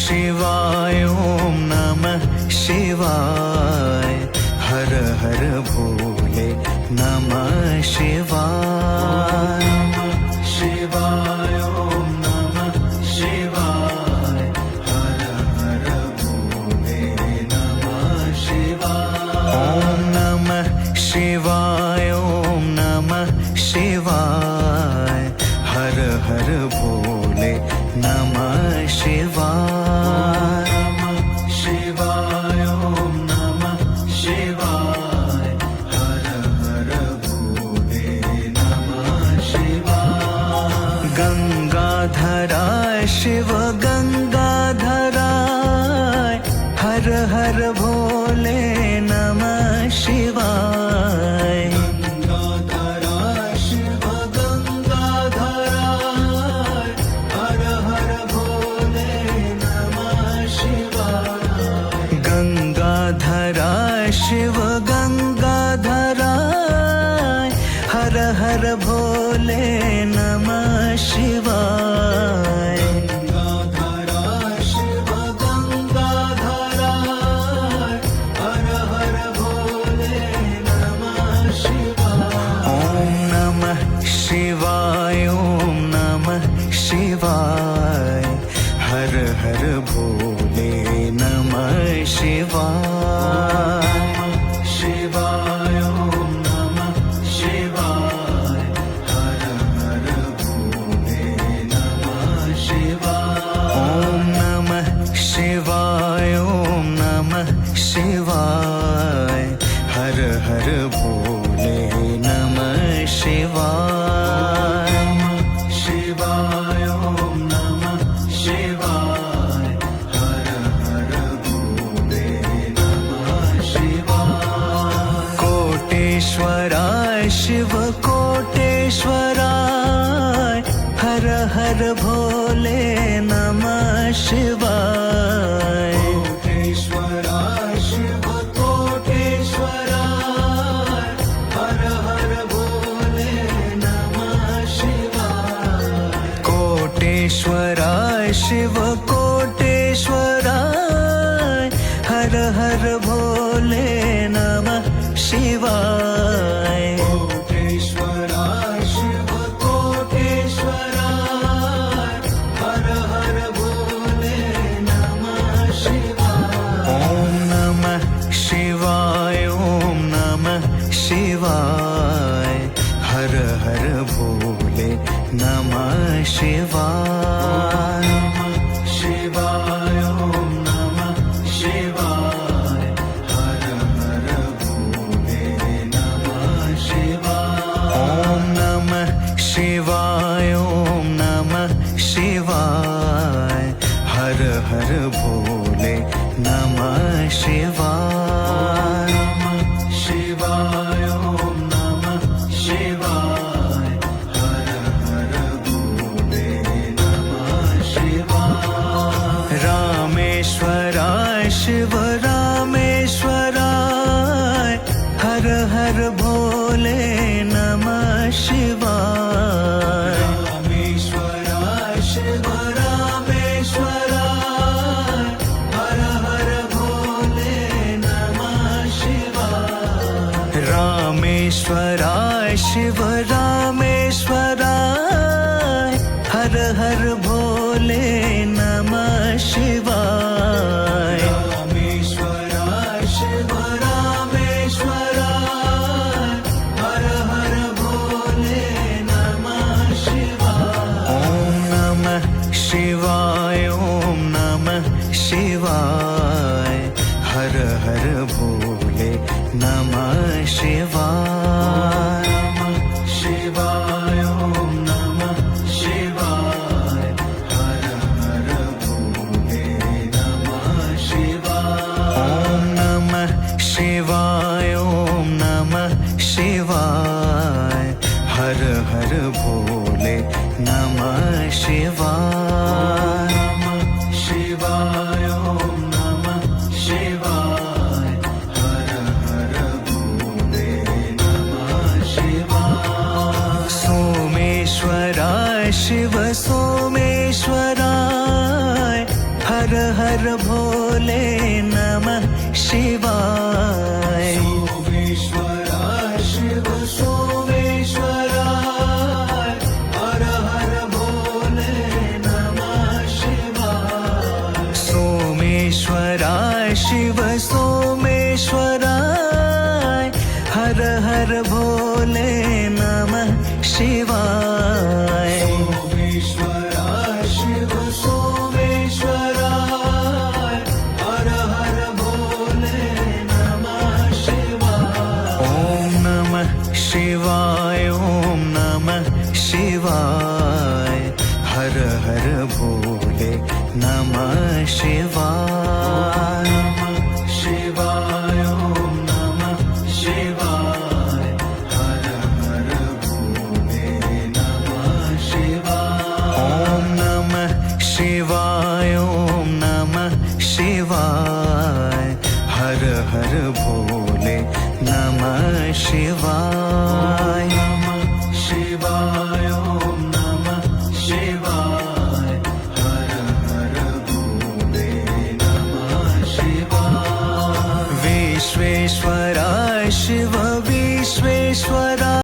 शिवाय ओम नमः शिवाय हर हर भोले नमः शिवाय शिवाय ओम नमः शिवाय हर हर भोले नमः शिवाय ओम नमः शिवाय ओम नमः शिवाय हर हर भोले नमः शिवाय शिवाय ओम नमः शिवाय हर हर भोले नमः शिवाय गंगाधराय शिव गंगाधराय हर हर भोले नमः शिवाय गंगाधराय शिव गंगाधराय हर हर भोले नमः शिवाय गंगाधराय शिव गंगाधराय हर हर भोले नमः शिवाय गंगाधराय शिव गंगाधराय हर हर भोले नमः शिवाय ओम नमः शिवाय ओम नमः शिवाय हर हर भोले नमः शिवाय शिवाय ओम नमः शिवाय हर हर भोले नमः शिवाय ओम नमः शिवाय ओम नमः शिवाय हर हर भोले नमः शिवाय शिवाय ओम नमः शिवाय हर हर भोले नमः शिवाय कोटेश्वराय शिव कोटेश्वराय हर हर भोले नमः शिवाय कोटेश्वराय शिव कोटेश्वराय हर हर भोले नमः शिवाय कोटेश्वराय शिव कोटेश्वराय हर हर भोले नमः शिवाय कोटेश्वराय शिव कोटेश्वराय हर हर भोले नमः शिवाय ओम नमः शिवाय ओम नमः शिवाय हर हर भोले नमः शिवाय शिवाय ओम नमः शिवाय हर हर भोले नमः शिवाय ओम नमः शिवाय ओम नमः शिवाय हर हर भोले नमः शिवाय शिवाय ओम नमः शिवाय हर हर भोले नमः शिवाय रामेश्वराय शिव रामेश्वराय हर हर भोले नमः शिवाय रामेश्वराय शिव रामेश्वराय हर हर भोले नमः शिवाय रामेश्वराय शिव रामेश्वराय हर हर भोले नमः शिवाय रामेश्वराय शिव रामेश्वराय हर हर भोले नमः शिवाय ओम नमः शिवाय ओम नमः शिवाय हर हर भोले नमः शिवाय शिवाय ओम नमः शिवाय भोले नमः शिवाय। सोमेश्वराय शिव सोमेश्वराय हर हर भोले नमः शिवाय। सोमेश्वराय शिव सोमेश्वराय हर हर भोले नमः शिवाय। सोमेश्वराय शिव सोमेश्वराय हर हर भोले नमः शिवाय। ओम नमः शिवाय ओम नमः शिवाय हर हर भोले नमः शिवाय। शिवाय ओम नमः शिवाय हर हर भोले नमः शिवाय। ओम नमः शिवाय ओम नमः शिवाय हर हर भोले नमः शिवाय।